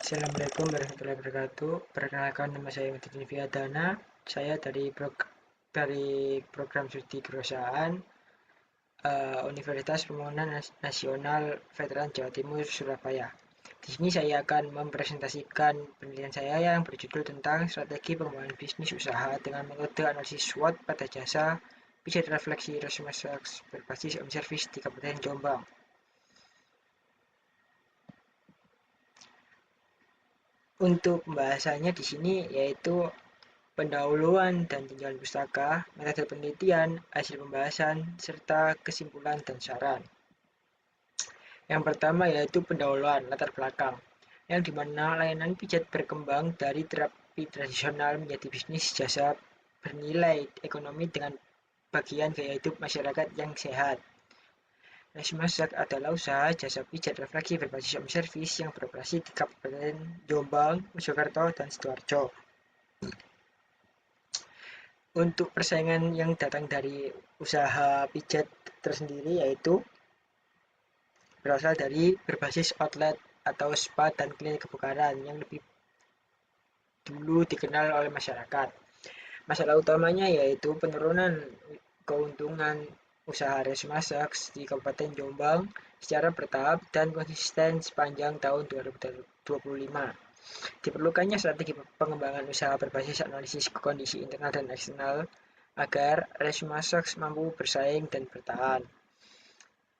Assalamualaikum warahmatullahi wabarakatuh. Perkenalkan, nama saya Madidin Viadana. Saya dari program studi Kewirausahaan Universitas Pembangunan Nasional Veteran Jawa Timur Surabaya. Di sini saya akan mempresentasikan penelitian saya yang berjudul tentang strategi pengembangan bisnis usaha dengan metode analisis SWOT pada jasa pijat refleksi resume berbasis home service di Kabupaten Jombang. Untuk pembahasannya di sini yaitu pendahuluan dan tinjauan pustaka, metode penelitian, hasil pembahasan, serta kesimpulan dan saran. Yang pertama yaitu pendahuluan latar belakang, yang dimana layanan pijat berkembang dari terapi tradisional menjadi bisnis jasa bernilai ekonomi dengan bagian gaya hidup masyarakat yang sehat. Resmasak adalah usaha jasa pijat refleksi berbasis home service yang beroperasi di Kabupaten Jombang, Mojokerto, dan Sidoarjo. Untuk persaingan yang datang dari usaha pijat tersendiri yaitu berasal dari berbasis outlet atau spa dan klinik kebugaran yang lebih dulu dikenal oleh masyarakat. Masalah utamanya yaitu penurunan keuntungan usaha Resmasak di Kabupaten Jombang secara bertahap dan konsisten sepanjang tahun 2025. Diperlukannya strategi pengembangan usaha berbasis analisis kondisi internal dan eksternal agar Resmasak mampu bersaing dan bertahan.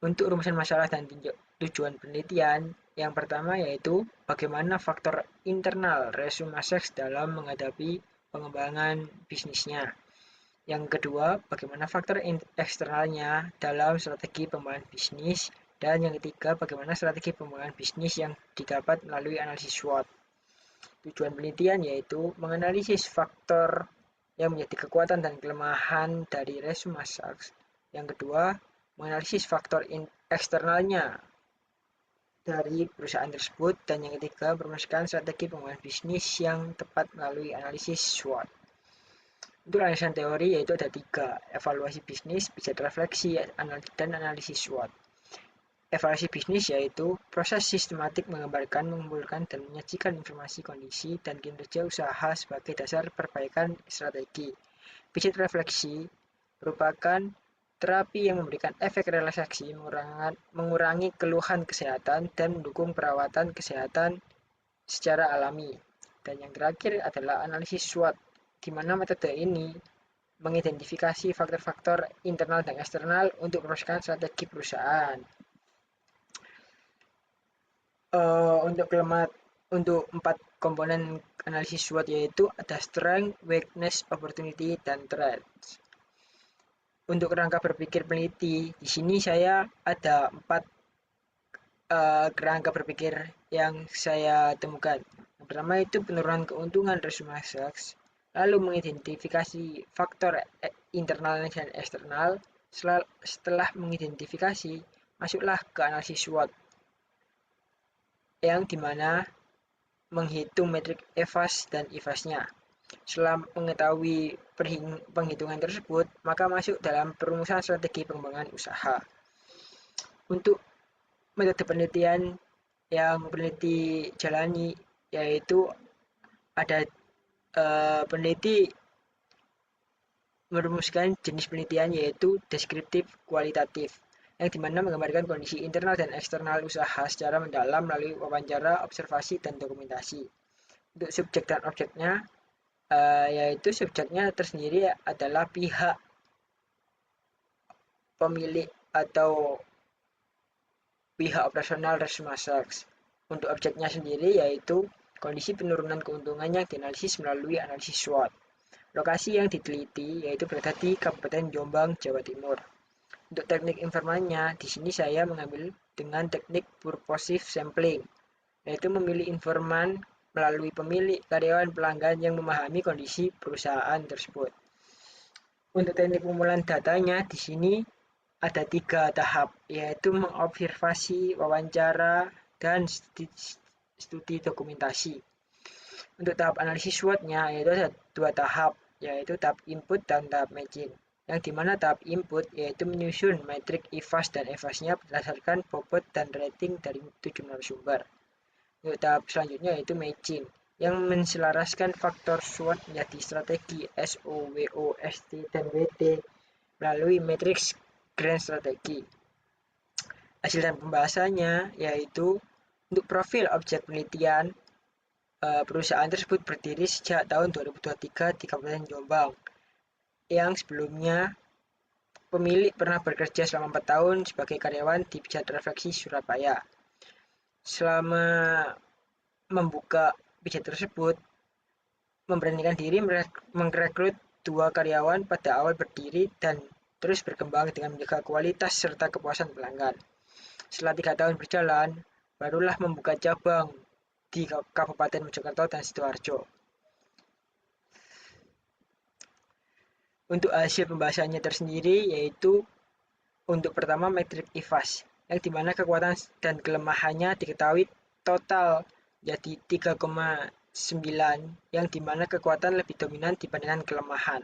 Untuk rumusan masalah dan tujuan penelitian, yang pertama yaitu bagaimana faktor internal Resmasak dalam menghadapi pengembangan bisnisnya. Yang kedua, bagaimana faktor eksternalnya dalam strategi pengembangan bisnis. Dan yang ketiga, bagaimana strategi pengembangan bisnis yang didapat melalui analisis SWOT. Tujuan penelitian yaitu menganalisis faktor yang menjadi kekuatan dan kelemahan dari Resmasak. Yang kedua, menganalisis faktor eksternalnya dari perusahaan tersebut. Dan yang ketiga, merumuskan strategi pengembangan bisnis yang tepat melalui analisis SWOT. Untuk landasan teori yaitu ada 3, evaluasi bisnis, pijat refleksi, dan analisis SWOT. Evaluasi bisnis yaitu proses sistematik menggambarkan, mengumpulkan, dan menyajikan informasi kondisi dan kinerja usaha sebagai dasar perbaikan strategi. Pijat refleksi merupakan terapi yang memberikan efek relaksasi, mengurangi keluhan kesehatan, dan mendukung perawatan kesehatan secara alami. Dan yang terakhir adalah analisis SWOT, di mana metode ini mengidentifikasi faktor-faktor internal dan eksternal untuk merumuskan strategi perusahaan. Untuk 4 komponen analisis SWOT yaitu ada strength, weakness, opportunity, dan threats. Untuk kerangka berpikir peneliti, di sini saya ada 4 kerangka berpikir yang saya temukan. Yang pertama itu penurunan keuntungan Resmasak, lalu mengidentifikasi faktor internal dan eksternal. Setelah mengidentifikasi, masuklah ke analisis SWOT, yang dimana menghitung metrik EVAS dan IVAS-nya. Setelah mengetahui penghitungan tersebut, maka masuk dalam perumusan strategi pengembangan usaha. Untuk metode penelitian yang peneliti jalani yaitu ada peneliti merumuskan jenis penelitian yaitu deskriptif kualitatif, yang dimana menggambarkan kondisi internal dan eksternal usaha secara mendalam melalui wawancara, observasi, dan dokumentasi. Untuk subjek dan objeknya, yaitu subjeknya tersendiri adalah pihak pemilik atau pihak operasional Resmasak. Untuk objeknya sendiri yaitu kondisi penurunan keuntungan yang dianalisis melalui analisis SWOT. Lokasi yang diteliti yaitu berada di Kabupaten Jombang, Jawa Timur. Untuk teknik informannya, di sini saya mengambil dengan teknik purposive sampling, yaitu memilih informan melalui pemilik, karyawan, pelanggan yang memahami kondisi perusahaan tersebut. Untuk teknik pengumpulan datanya, di sini ada 3 tahap, yaitu mengobservasi, wawancara, dan studi dokumentasi. Untuk tahap analisis SWOT-nya yaitu ada 2 tahap, yaitu tahap input dan tahap matching. Yang dimana tahap input yaitu menyusun metrik IVAS dan EVAS-nya berdasarkan bobot dan rating dari 7 narasumber. Untuk tahap selanjutnya yaitu matching, yang menselaraskan faktor SWOT menjadi strategi SO, WO, ST, dan WT melalui matriks Grand Strategi. Hasil dan pembahasannya yaitu untuk profil objek penelitian, perusahaan tersebut berdiri sejak tahun 2023 di Kabupaten Jombang, yang sebelumnya pemilik pernah bekerja selama 4 tahun sebagai karyawan di Pijat Refleksi Surabaya. Selama membuka pijat tersebut, memberanikan diri merekrut 2 karyawan pada awal berdiri dan terus berkembang dengan menjaga kualitas serta kepuasan pelanggan. Setelah 3 tahun berjalan, barulah membuka cabang di Kabupaten Mojokerto dan Sidoarjo. Untuk hasil pembahasannya tersendiri yaitu untuk pertama metrik IFAS, yang dimana kekuatan dan kelemahannya diketahui total jadi 3,9, yang dimana kekuatan lebih dominan dibandingkan kelemahan.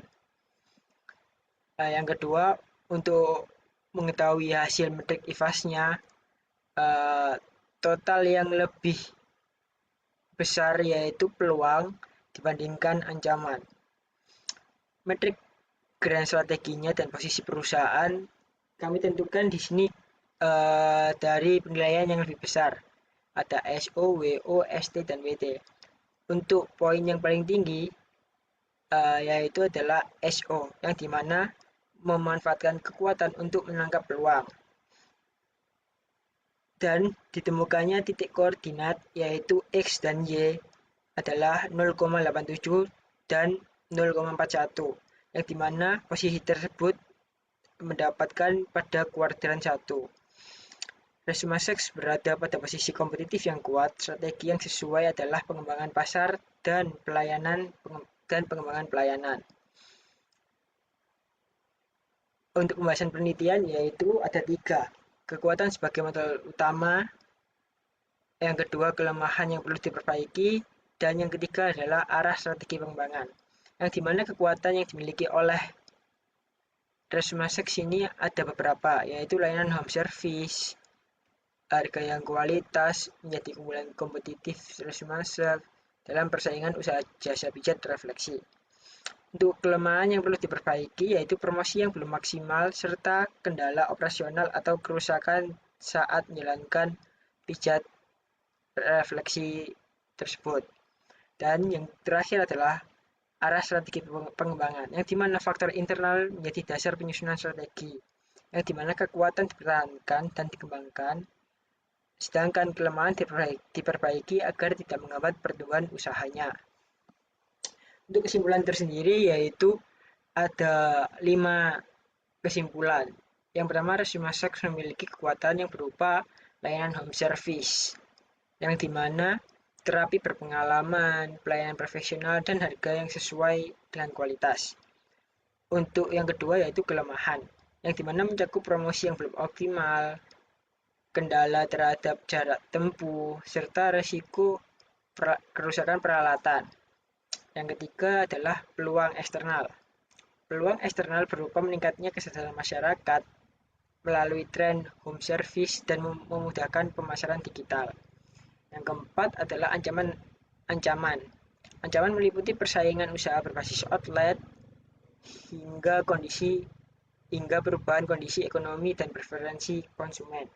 Yang kedua, untuk mengetahui hasil metrik IFAS-nya, total yang lebih besar yaitu peluang dibandingkan ancaman. Metrik grand strateginya dan posisi perusahaan kami tentukan di sini dari penilaian yang lebih besar. Ada SO, WO, ST, dan WT. Untuk poin yang paling tinggi yaitu adalah SO, yang dimana memanfaatkan kekuatan untuk menangkap peluang. Dan ditemukannya titik koordinat yaitu X dan Y adalah 0,87 dan 0,41, yang dimana posisi tersebut mendapatkan pada kuadran 1. Resummasex berada pada posisi kompetitif yang kuat. Strategi yang sesuai adalah pengembangan pasar dan pengembangan pelayanan. Untuk pembahasan penelitian yaitu ada 3. Kekuatan sebagai modal utama, yang kedua kelemahan yang perlu diperbaiki, dan yang ketiga adalah arah strategi pengembangan, yang dimana kekuatan yang dimiliki oleh Resummasex ini ada beberapa, yaitu layanan home service, harga yang kualitas menjadi keunggulan kompetitif Resummasex dalam persaingan usaha jasa pijat refleksi. Untuk kelemahan yang perlu diperbaiki yaitu promosi yang belum maksimal serta kendala operasional atau kerusakan saat menjalankan pijat refleksi tersebut. Dan yang terakhir adalah arah strategi pengembangan, yang dimana faktor internal menjadi dasar penyusunan strategi, yang dimana kekuatan dipertahankan dan dikembangkan, sedangkan kelemahan diperbaiki agar tidak menghambat pertumbuhan usahanya. Untuk kesimpulan tersendiri yaitu ada 5 kesimpulan. Yang pertama, Resummasex memiliki kekuatan yang berupa layanan home service, yang dimana terapi berpengalaman, pelayanan profesional, dan harga yang sesuai dengan kualitas. Untuk yang kedua yaitu kelemahan, yang dimana mencakup promosi yang belum optimal, kendala terhadap jarak tempuh, serta resiko kerusakan peralatan. Yang ketiga adalah peluang eksternal. Peluang eksternal berupa meningkatnya kesadaran masyarakat melalui tren home service dan memudahkan pemasaran digital. Yang keempat adalah ancaman. Ancaman meliputi persaingan usaha berbasis outlet hingga perubahan kondisi ekonomi dan preferensi konsumen.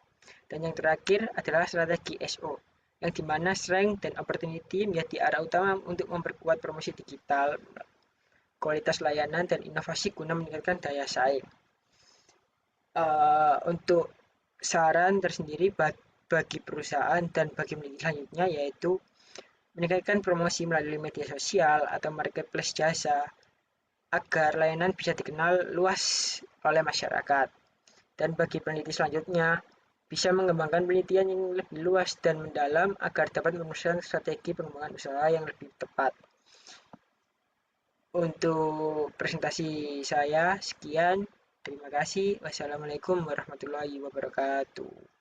Dan yang terakhir adalah strategi SO, yang dimana strength dan opportunity menjadi arah utama untuk memperkuat promosi digital, kualitas layanan, dan inovasi guna meningkatkan daya saing. Untuk saran tersendiri bagi perusahaan dan bagi peneliti selanjutnya yaitu meningkatkan promosi melalui media sosial atau marketplace jasa agar layanan bisa dikenal luas oleh masyarakat. Dan bagi peneliti selanjutnya bisa mengembangkan penelitian yang lebih luas dan mendalam agar dapat merumuskan strategi pengembangan usaha yang lebih tepat. Untuk presentasi saya sekian. Terima kasih. Wassalamualaikum warahmatullahi wabarakatuh.